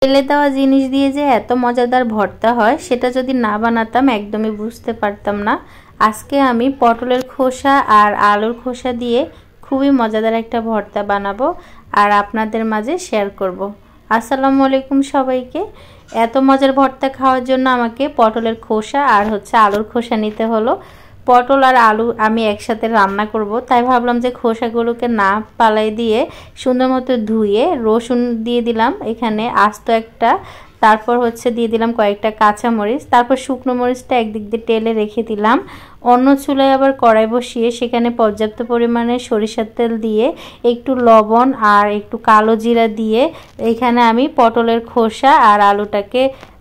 ফেলে দেওয়া জিনিস দিয়ে যে এত মজাদার ভর্তা হয় সেটা যদি না বানাতাম একদমই বুঝতে পারতাম না। আজকে আমি পটলের খোসা আর আলুর খোসা দিয়ে খুবই মজাদার একটা ভর্তা বানাবো আর আপনাদের মাঝে শেয়ার করব। আসসালামু আলাইকুম সবাইকে। এত মজার ভর্তা খাওয়ার জন্য আমাকে পটলের খোসা আর আলুর খোসা নিতে হলো। পটল আর আলু আমি একসাথে রান্না করব, তাই ভাবলাম যে খোসাগুলোকে না পালাই দিয়ে সুন্দর মতো ধুয়ে রসুন দিয়ে দিলাম এখানে আস্ত একটা, তারপর দিয়ে দিলাম কয়েকটা কাঁচা মরিচ, তারপর শুকনো মরিচটা একদিক দিয়ে তেলে রেখে দিলাম। অন্য চুলায় আবার কড়াই বসিয়ে সেখানে পর্যাপ্ত পরিমাণে সরিষার তেল দিয়ে একটু লবণ আর একটু কালো জিরা দিয়ে এখানে আমি পটলের খোসা আর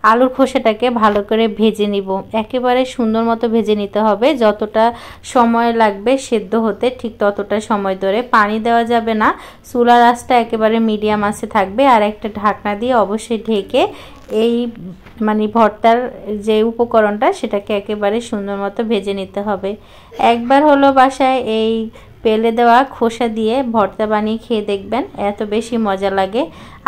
আলুর খোসাটাকে ভালো করে ভেজে নিব। একেবারে সুন্দর মতো ভেজে নিতে হবে, যতটা সময় লাগবে সেদ্ধ হতে ঠিক ততটা সময় ধরে। পানি দেওয়া যাবে না, চুলার আঁচটা একেবারে মিডিয়াম আঁচে থাকবে আর একটা ঢাকনা দিয়ে অবশ্যই ঢেকে এই ভর্তার যে উপকরণটা সেটাকে একেবারে সুন্দর মতো ভেজে নিতে হবে। একবার হলো বাসায় এই পেলে দেওয়া খোসা দিয়ে ভর্তা বানিয়ে খেয়ে দেখবেন, এত বেশি মজা লাগে।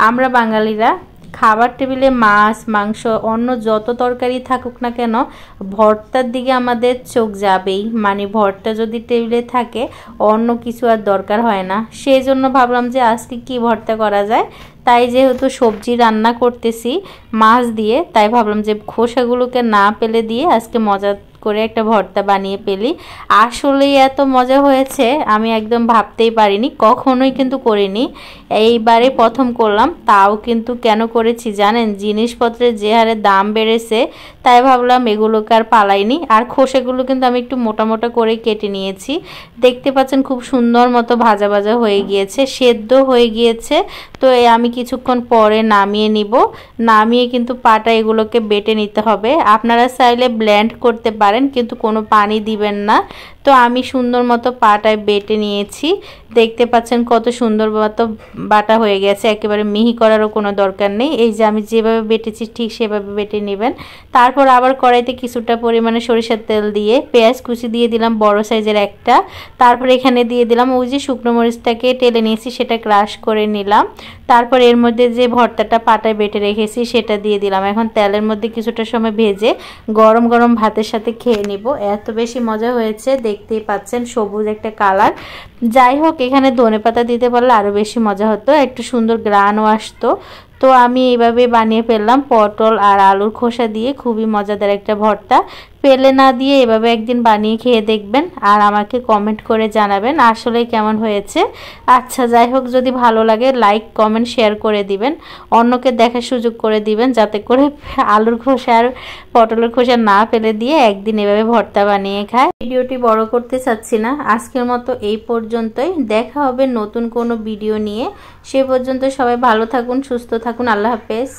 আমরা বাঙালিরা খাবার টেবিলে মাছ মাংস অন্য যত তরকারি থাকুক না কেন ভর্তার দিকে আমাদের চোখ যাবেই। ভর্তা যদি টেবিলে থাকে অন্য কিছু আর দরকার হয় না। সেই জন্য ভাবলাম যে আজকে কি ভর্তা করা যায়, তাই যেহেতু সবজি রান্না করতেছি মাছ দিয়ে, তাই ভাবলাম যে খোসাগুলোকে না পেলে দিয়ে আজকে মজা করে একটা ভর্তা বানিয়ে ফেলি। আসলেই এত মজা হয়েছে আমি একদম ভাবতেই পারিনি, কখনোই কিন্তু করিনি, এইবারে প্রথম করলাম। তাও কিন্তু কেন করেছি জানেন, জিনিসপত্রের যে হারে দাম বেড়েছে তাই ভাবলাম এগুলোকে আর পালাইনি। আর খোসাগুলো কিন্তু আমি একটু মোটা মোটা করে কেটে নিয়েছি, দেখতে পাচ্ছেন খুব সুন্দর মতো ভাজা ভাজা হয়ে গিয়েছে, সেদ্ধ হয়ে গিয়েছে। তো আমি কিছুক্ষণ পরে নামিয়ে নিব। নামিয়ে কিন্তু পাটা এগুলোকে বেটে নিতে হবে। আপনারা চাইলে ব্লেন্ড করতে পারেন কিন্তু কোনো পানি দিবেন না। তো আমি সুন্দর মতো পাটায় বেটে নিয়েছি, দেখতে পাচ্ছেন কত সুন্দর মতো বাটা হয়ে গেছে, একেবারে মিহি করারও কোনো দরকার নেই। এই যে আমি যেভাবে বেটেছি ঠিক সেভাবে বেটে নেবেন। তারপর আবার কড়াইতে কিছুটা পরিমাণে সরিষার তেল দিয়ে পেঁয়াজ কুচি দিয়ে দিলাম বড় সাইজের একটা, তারপর এখানে দিয়ে দিলাম ওই যে শুকনো মরিচটাকে টেলে নিয়েছি সেটা ক্রাশ করে নিলাম। তারপর এর মধ্যে যে ভর্তাটা পাটায় বেটে রেখেছি সেটা দিয়ে দিলাম। এখন তেলের মধ্যে কিছুটা সময় ভেজে গরম গরম ভাতের সাথে খেয়ে নিব। এত বেশি মজা হয়েছে, দেখতেই পাচ্ছেন সবুজ একটা কালার। যাই হোক, এখানে ধনেপাতা দিতে পারলে আরও বেশি মজা হতো, একটু সুন্দর গ্রানও আসতো। তো আমি এইভাবে বানিয়ে ফেললাম পটল আর আলুর খোসা দিয়ে খুবই মজাদার একটা ভর্তা। পেলে না দিয়ে এভাবে একদিন বানিয়ে খেয়ে দেখবেন আর আমাকে কমেন্ট করে জানাবেন আসলে কেমন হয়েছে। আচ্ছা যাই হোক, যদি ভালো লাগে লাইক কমেন্ট শেয়ার করে দিবেন, অন্যকে দেখার সুযোগ করে দিবেন, যাতে করে আলুর খোসা আর পটলের খোসা না ফেলে দিয়ে একদিন এভাবে ভর্তা বানিয়ে খায়। ভিডিওটি বড় করতে চাচ্ছি না, আজকের মতো এই পর্যন্তই। দেখা হবে নতুন কোনো ভিডিও নিয়ে। সে পর্যন্ত সবাই ভালো থাকুন, সুস্থ থাকুন। আল্লাহ হাফেজ।